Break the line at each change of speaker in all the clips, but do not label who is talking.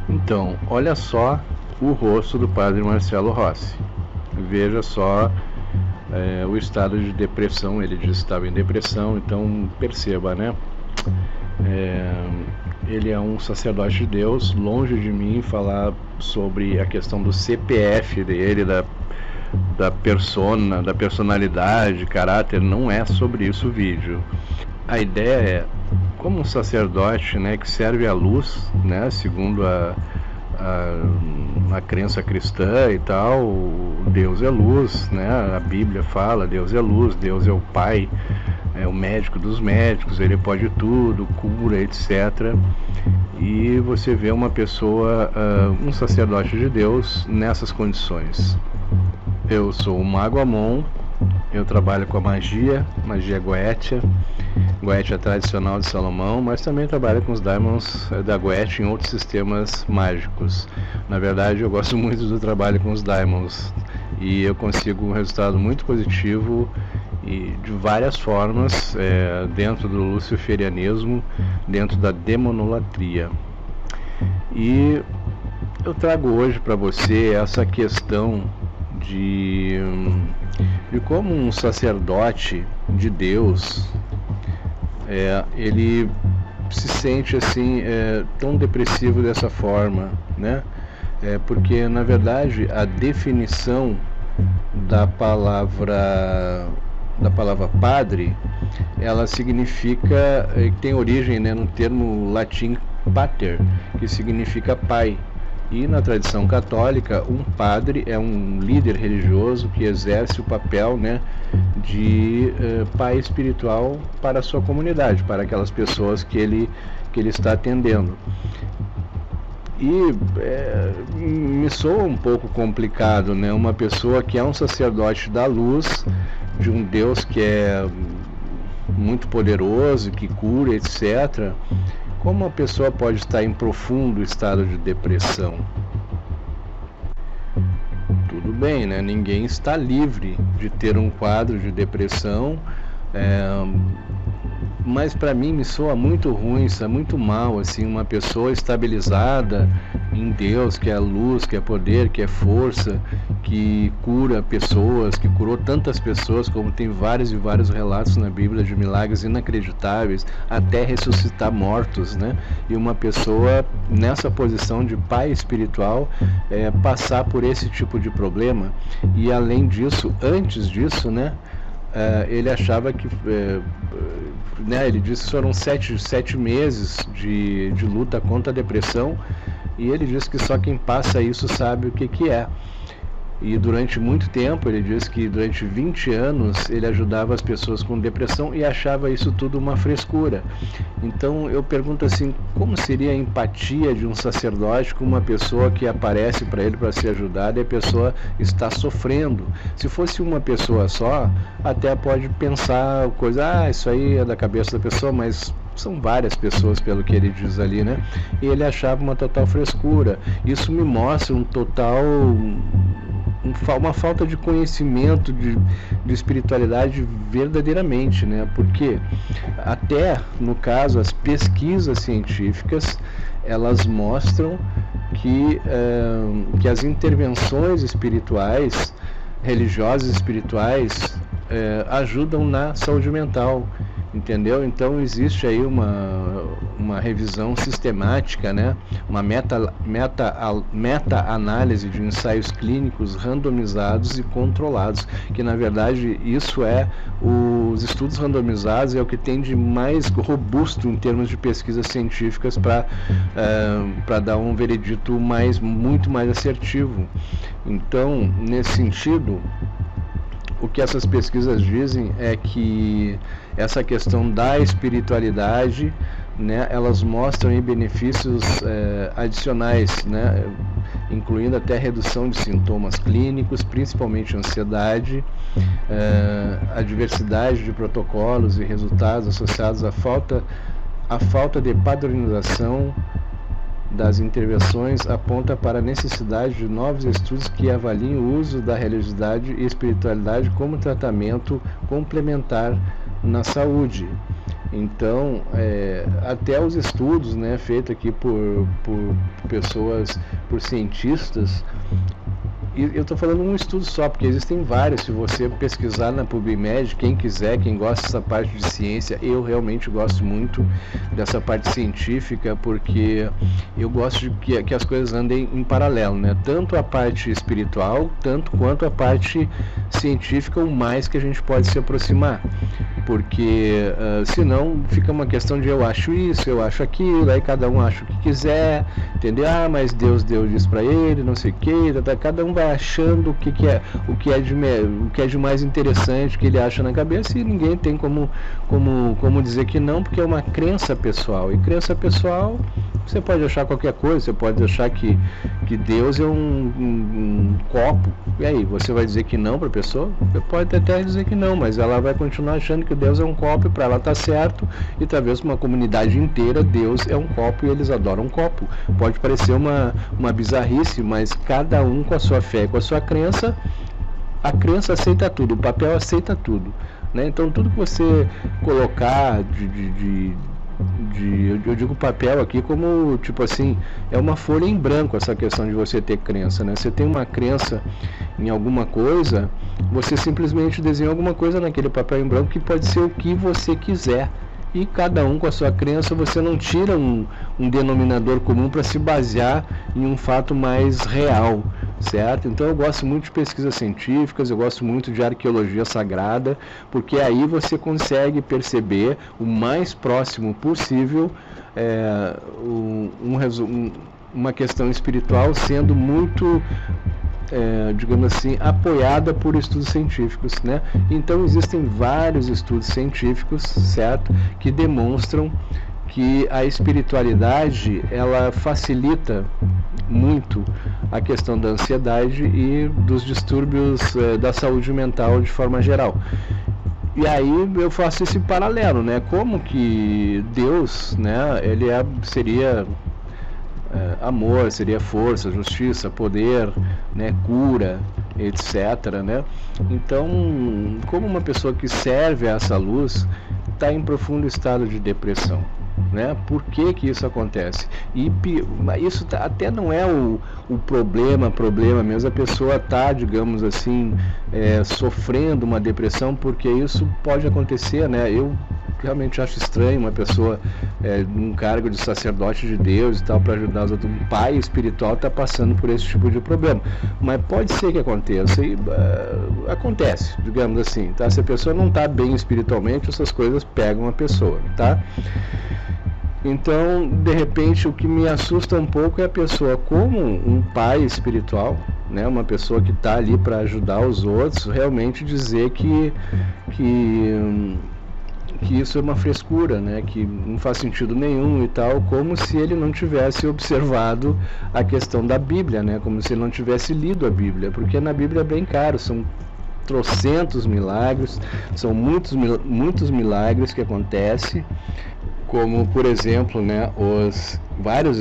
Então, olha só o rosto do padre Marcelo Rossi. Veja só o estado de depressão. Ele disse que estava em depressão, então perceba, né? Ele é um sacerdote de Deus. Longe de mim falar sobre a questão do CPF dele, da persona, da personalidade, caráter. Não é sobre isso o vídeo. A ideia é, como um sacerdote, né, que serve à luz, né, segundo a crença cristã e tal, Deus é luz, né? A Bíblia fala, Deus é luz, Deus é o Pai, é o médico dos médicos, ele pode tudo, cura, etc. E você vê uma pessoa, um sacerdote de Deus nessas condições. Eu sou o Mago Amon, eu trabalho com a magia Goetia tradicional de Salomão, mas também trabalho com os Daimons da Goetia em outros sistemas mágicos. Na verdade, eu gosto muito do trabalho com os Daimons e eu consigo um resultado muito positivo e de várias formas dentro do luciferianismo, dentro da demonolatria. E eu trago hoje para você essa questão de como um sacerdote de Deus ele se sente assim tão depressivo dessa forma, né? Porque na verdade a definição da palavra padre, ela significa, tem origem, né, no termo latim pater, que significa pai. E na tradição católica, um padre é um líder religioso que exerce o papel, né, de pai espiritual para a sua comunidade, para aquelas pessoas que ele está atendendo. E me soa um pouco complicado, né, uma pessoa que é um sacerdote da luz, de um Deus que é muito poderoso, que cura, etc., como uma pessoa pode estar em profundo estado de depressão? Tudo bem, né? Ninguém está livre de ter um quadro de depressão, mas para mim me soa muito ruim, isso é muito mal, assim, uma pessoa estabilizada em Deus, que é luz, que é poder, que é força, que cura pessoas, que curou tantas pessoas, como tem vários e vários relatos na Bíblia de milagres inacreditáveis, até ressuscitar mortos, né? E uma pessoa nessa posição de pai espiritual passar por esse tipo de problema. E além disso, antes disso, né, ele achava que né, ele disse que foram sete meses de luta contra a depressão, e ele disse que só quem passa isso sabe o que é. E durante muito tempo, ele disse que durante 20 anos ele ajudava as pessoas com depressão e achava isso tudo uma frescura. Então eu pergunto assim, como seria a empatia de um sacerdote com uma pessoa que aparece para ele para ser ajudada e a pessoa está sofrendo? Se fosse uma pessoa só, até pode pensar coisa, isso aí é da cabeça da pessoa, mas são várias pessoas, pelo que ele diz ali, né? E ele achava uma total frescura. Isso me mostra uma falta de conhecimento de espiritualidade verdadeiramente, né? Porque até, no caso, as pesquisas científicas, elas mostram que as intervenções espirituais, religiosas espirituais, ajudam na saúde mental, entendeu? Então existe aí uma revisão sistemática, né? Uma meta-análise de ensaios clínicos randomizados e controlados, que na verdade isso os estudos randomizados é o que tem de mais robusto em termos de pesquisas científicas para dar um veredito muito mais assertivo. Então, nesse sentido, o que essas pesquisas dizem é que essa questão da espiritualidade, né, elas mostram aí benefícios adicionais, né, incluindo até redução de sintomas clínicos, principalmente ansiedade, a diversidade de protocolos e resultados associados à falta de padronização das intervenções aponta para a necessidade de novos estudos que avaliem o uso da religiosidade e espiritualidade como tratamento complementar na saúde. Então, até os estudos, né, feitos aqui por pessoas, por cientistas, e eu estou falando um estudo só, porque existem vários. Se você pesquisar na PubMed, quem quiser, quem gosta dessa parte de ciência, eu realmente gosto muito dessa parte científica, porque eu gosto de que as coisas andem em paralelo, né? Tanto a parte espiritual, tanto quanto a parte científica, o mais que a gente pode se aproximar. Porque senão fica uma questão de eu acho isso, eu acho aquilo, aí cada um acha o que quiser, entendeu? Ah, mas Deus deu isso para ele, não sei o que, cada um vai achando o que é de mais interessante, o que ele acha na cabeça, e ninguém tem como dizer que não, porque é uma crença pessoal. E crença pessoal, você pode achar qualquer coisa, você pode achar que Deus é um copo, e aí, você vai dizer que não para a pessoa? Você pode até dizer que não, mas ela vai continuar achando que Deus é um copo, e para ela tá certo, e talvez uma comunidade inteira, Deus é um copo e eles adoram um copo. Pode parecer uma bizarrice, mas cada um com a sua fé, com a sua crença, a crença aceita tudo, o papel aceita tudo, né? Então tudo que você colocar eu digo papel aqui como, tipo assim, é uma folha em branco essa questão de você ter crença, né? Você tem uma crença em alguma coisa, você simplesmente desenha alguma coisa naquele papel em branco que pode ser o que você quiser. E cada um com a sua crença, você não tira um denominador comum para se basear em um fato mais real, certo? Então eu gosto muito de pesquisas científicas, eu gosto muito de arqueologia sagrada, porque aí você consegue perceber o mais próximo possível uma questão espiritual sendo muito digamos assim, apoiada por estudos científicos, né? Então existem vários estudos científicos, certo, que demonstram que a espiritualidade ela facilita muito a questão da ansiedade e dos distúrbios da saúde mental de forma geral. E aí eu faço esse paralelo, né? Como que Deus, né? Ele seria amor, seria força, justiça, poder, né, cura, etc, né? Então, como uma pessoa que serve a essa luz está em profundo estado de depressão, né? Por que isso acontece? E isso até não é o problema mesmo, a pessoa está, digamos assim, sofrendo uma depressão, porque isso pode acontecer, né? Eu realmente acho estranho uma pessoa num cargo de sacerdote de Deus e tal, para ajudar os outros, um pai espiritual está passando por esse tipo de problema, mas pode ser que aconteça, e acontece, digamos assim, tá? Se a pessoa não está bem espiritualmente, essas coisas pegam a pessoa, tá? Então, de repente, o que me assusta um pouco é a pessoa como um pai espiritual, né, uma pessoa que está ali para ajudar os outros, realmente dizer que isso é uma frescura, né, que não faz sentido nenhum e tal, como se ele não tivesse observado a questão da Bíblia, né, como se ele não tivesse lido a Bíblia, porque na Bíblia é bem claro, são trocentos milagres, são muitos milagres que acontecem, como por exemplo, né, os vários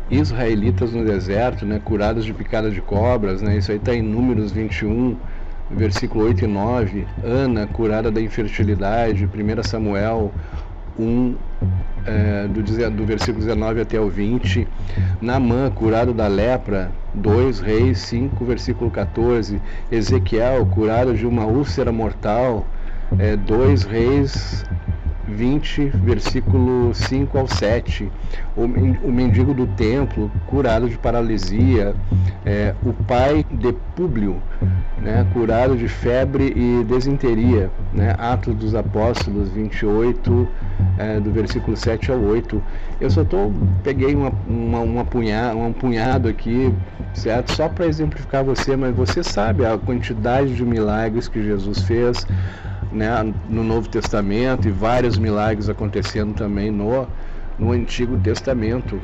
israelitas no deserto, né, curados de picada de cobras, né, isso aí está em Números 21, versículo 8 e 9, Ana curada da infertilidade, 1 Samuel 1, do versículo 19 até o 20, Naamã curado da lepra, 2 Reis 5, versículo 14, Ezequiel curado de uma úlcera mortal, 2 Reis 20, versículo 5 ao 7, o mendigo do templo, curado de paralisia, o pai de Públio, né, curado de febre e desinteria, né, Atos dos Apóstolos 28, do versículo 7 ao 8. Eu só peguei um punhado aqui, certo? Só para exemplificar você, mas você sabe a quantidade de milagres que Jesus fez, né, no Novo Testamento, e vários milagres acontecendo também no Antigo Testamento,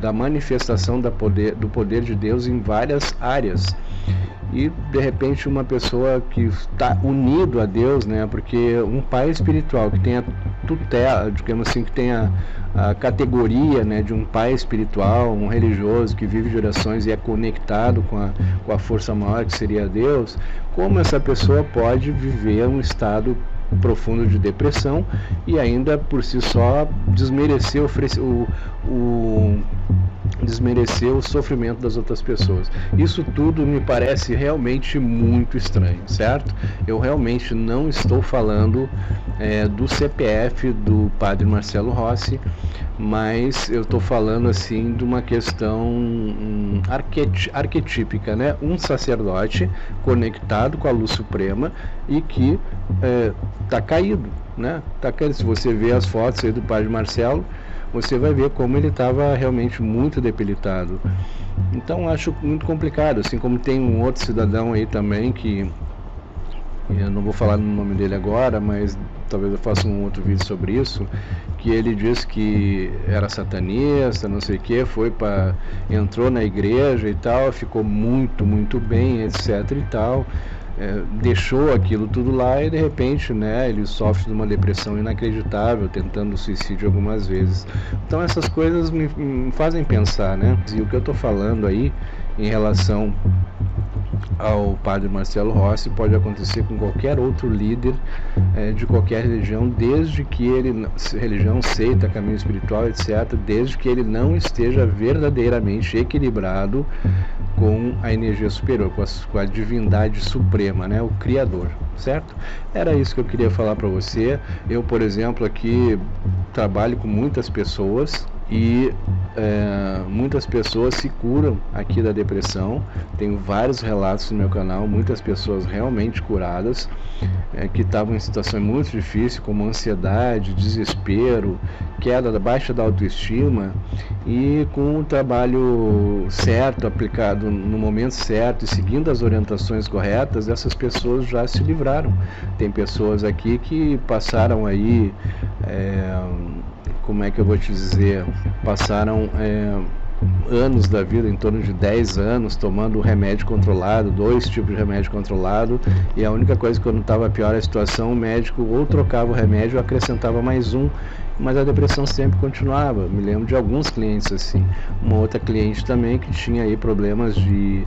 da manifestação do poder de Deus em várias áreas. E de repente uma pessoa que está unido a Deus, né, porque um pai espiritual que tem a tutela, digamos assim, que tem a categoria, né, de um pai espiritual, um religioso que vive de orações e é conectado com a força maior que seria Deus, como essa pessoa pode viver um estado profundo de depressão e ainda por si só desmerecer desmerecer o sofrimento das outras pessoas. Isso tudo me parece realmente muito estranho, certo? Eu realmente não estou falando do CPF do padre Marcelo Rossi, mas eu estou falando assim de uma questão arquetípica, né? Um sacerdote conectado com a luz suprema e que está caído, né? Tá caído. Se você vê as fotos aí do padre Marcelo, você vai ver como ele estava realmente muito debilitado. Então acho muito complicado, assim como tem um outro cidadão aí também que eu não vou falar no nome dele agora, mas talvez eu faça um outro vídeo sobre isso, que ele diz que era satanista, não sei o que, entrou na igreja e tal, ficou muito bem, etc e tal, deixou aquilo tudo lá e de repente, né, ele sofre de uma depressão inacreditável, tentando suicídio algumas vezes. Então essas coisas me fazem pensar, né? E o que eu estou falando aí em relação ao padre Marcelo Rossi pode acontecer com qualquer outro líder de qualquer religião, desde que ele, religião, seita, caminho espiritual, etc., desde que ele não esteja verdadeiramente equilibrado com a energia superior, com a divindade suprema, né, o Criador, certo? Era isso que eu queria falar para você. Eu, por exemplo, aqui trabalho com muitas pessoas e muitas pessoas se curam aqui da depressão. Tenho vários relatos no meu canal, muitas pessoas realmente curadas, que estavam em situações muito difíceis, como ansiedade, desespero, baixa da autoestima, e com o trabalho certo, aplicado no momento certo e seguindo as orientações corretas, essas pessoas já se livraram. Tem pessoas aqui que passaram aí, como é que eu vou te dizer, passaram anos da vida, em torno de 10 anos, tomando remédio controlado, 2 tipos de remédio controlado, e a única coisa que quando estava pior a situação, o médico ou trocava o remédio ou acrescentava mais um, mas a depressão sempre continuava. Me lembro de alguns clientes assim. Uma outra cliente também que tinha aí problemas de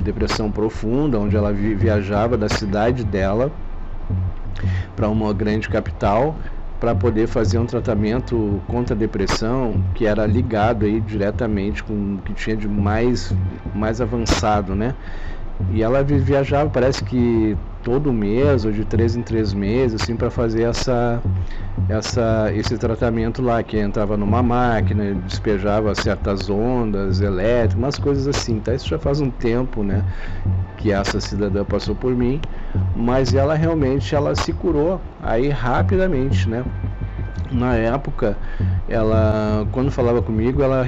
depressão profunda, onde ela viajava da cidade dela para uma grande capital para poder fazer um tratamento contra a depressão que era ligado aí diretamente com o que tinha de mais avançado, né? E ela viajava, parece que todo mês ou de 3 em 3 meses, assim, para fazer esse tratamento lá, que entrava numa máquina, despejava certas ondas elétricas, umas coisas assim. Tá? Isso já faz um tempo, né, que essa cidadã passou por mim, mas ela realmente se curou aí rapidamente, né? Na época, quando falava comigo, ela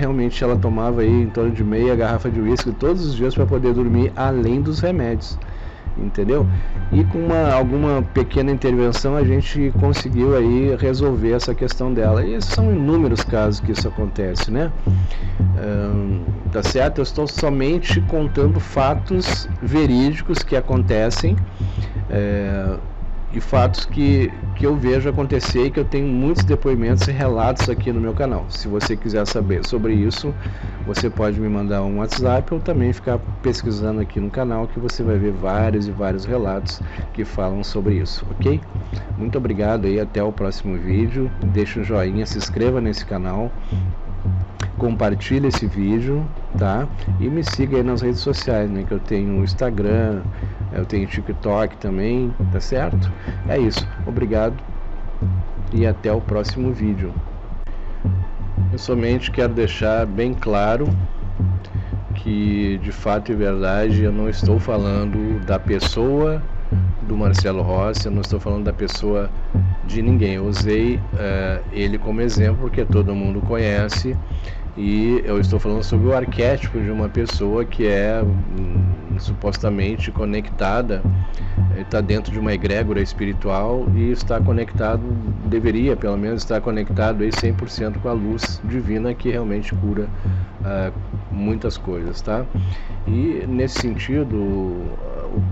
tomava aí em torno de meia garrafa de uísque todos os dias para poder dormir, além dos remédios, entendeu? E com alguma pequena intervenção a gente conseguiu aí resolver essa questão dela. E esses são inúmeros casos que isso acontece, né? Tá certo? Eu estou somente contando fatos verídicos que acontecem, e fatos que eu vejo acontecer e que eu tenho muitos depoimentos e relatos aqui no meu canal. Se você quiser saber sobre isso, você pode me mandar um WhatsApp ou também ficar pesquisando aqui no canal, que você vai ver vários e vários relatos que falam sobre isso, ok? Muito obrigado e até o próximo vídeo. Deixa um joinha, se inscreva nesse canal, compartilhe esse vídeo, tá? E me siga aí nas redes sociais, né? Que eu tenho Instagram, eu tenho TikTok também, tá certo? É isso, obrigado e até o próximo vídeo. Eu somente quero deixar bem claro que, de fato e verdade, eu não estou falando da pessoa do Marcelo Rossi, eu não estou falando da pessoa de ninguém. Eu usei ele como exemplo porque todo mundo conhece, e eu estou falando sobre o arquétipo de uma pessoa que é supostamente conectada, está dentro de uma egrégora espiritual e está conectado, deveria pelo menos estar conectado aí 100% com a luz divina, que realmente cura muitas coisas, tá? E nesse sentido,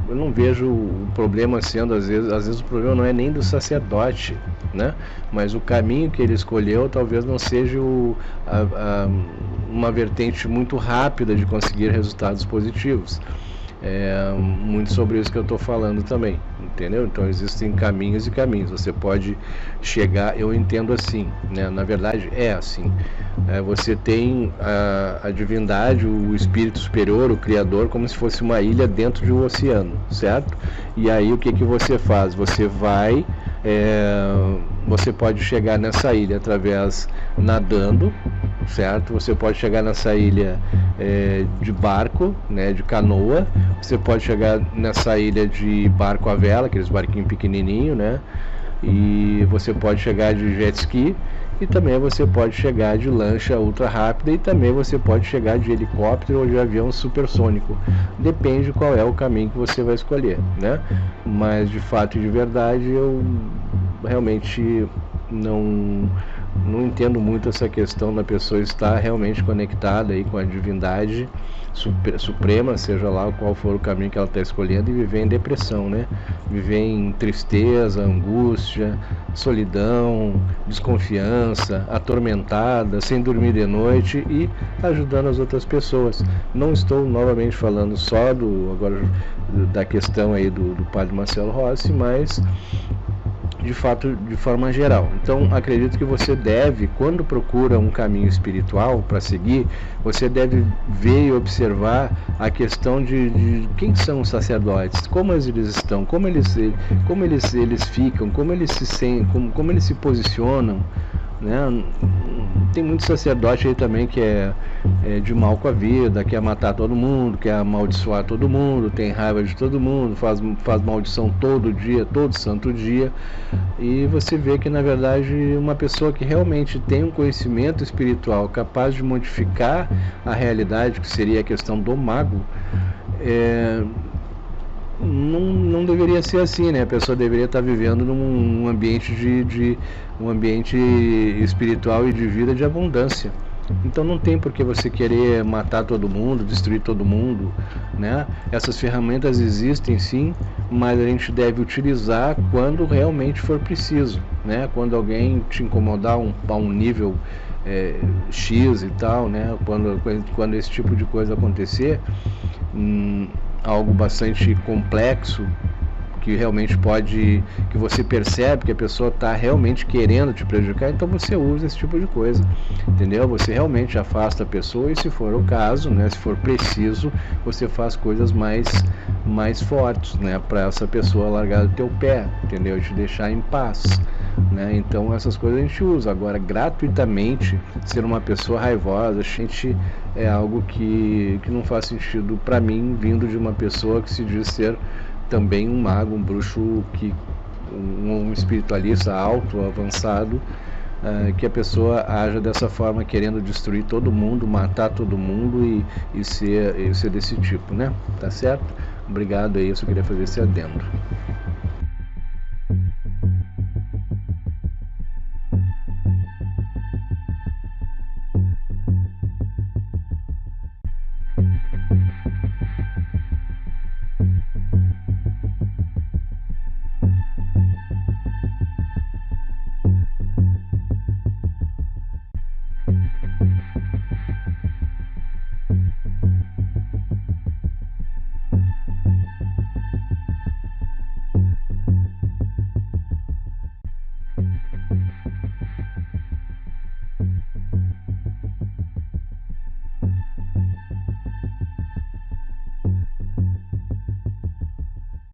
eu não vejo o problema sendo, às vezes o problema não é nem do sacerdote, né? Mas o caminho que ele escolheu talvez não seja uma vertente muito rápida de conseguir resultados positivos. muito sobre isso que eu estou falando também, entendeu? Então existem caminhos e caminhos. Você pode chegar, eu entendo assim, né? Na verdade é assim. Você tem a divindade, o espírito superior, o criador, como se fosse uma ilha dentro de um oceano, certo? E aí o que você faz? Você vai, você pode chegar nessa ilha através nadando, certo? Você pode chegar nessa ilha de barco, né, de canoa. Você pode chegar nessa ilha de barco à vela, aqueles barquinhos pequenininhos, né? E você pode chegar de jet ski, e também você pode chegar de lancha ultra rápida, e também você pode chegar de helicóptero ou de avião supersônico. Depende qual é o caminho que você vai escolher, né? Mas de fato e de verdade eu realmente não entendo muito essa questão da pessoa estar realmente conectada aí com a divindade suprema, seja lá qual for o caminho que ela está escolhendo, e viver em depressão, né? Viver em tristeza, angústia, solidão, desconfiança, atormentada, sem dormir de noite e ajudando as outras pessoas. Não estou novamente falando só da questão aí do padre Marcelo Rossi, mas de fato, de forma geral. Então, acredito que você deve, quando procura um caminho espiritual para seguir, você deve ver e observar a questão de quem são os sacerdotes, como eles estão, como eles ficam, como eles se sentem, como eles se posicionam, né? Tem muito sacerdote aí também que é de mal com a vida, quer matar todo mundo, quer amaldiçoar todo mundo, tem raiva de todo mundo, faz maldição todo dia, todo santo dia. E você vê que na verdade uma pessoa que realmente tem um conhecimento espiritual capaz de modificar a realidade, que seria a questão do mago, não deveria ser assim, né? A pessoa deveria estar vivendo num ambiente um ambiente espiritual e de vida de abundância. Então não tem por que você querer matar todo mundo, destruir todo mundo, né? Essas ferramentas existem sim, mas a gente deve utilizar quando realmente for preciso, né? Quando alguém te incomodar a um nível X e tal, né? Quando esse tipo de coisa acontecer, algo bastante complexo, que realmente que você percebe que a pessoa está realmente querendo te prejudicar, então você usa esse tipo de coisa, entendeu? Você realmente afasta a pessoa, e se for o caso, né, se for preciso, você faz coisas mais fortes, né, para essa pessoa largar do teu pé, entendeu? Te deixar em paz, né? Então essas coisas a gente usa. Agora, gratuitamente, ser uma pessoa raivosa, a gente é algo que não faz sentido para mim, vindo de uma pessoa que se diz ser também um mago, um bruxo, um espiritualista alto, avançado, que a pessoa haja dessa forma, querendo destruir todo mundo, matar todo mundo e ser desse tipo, né? Tá certo? Obrigado, é isso, eu queria fazer esse adendo.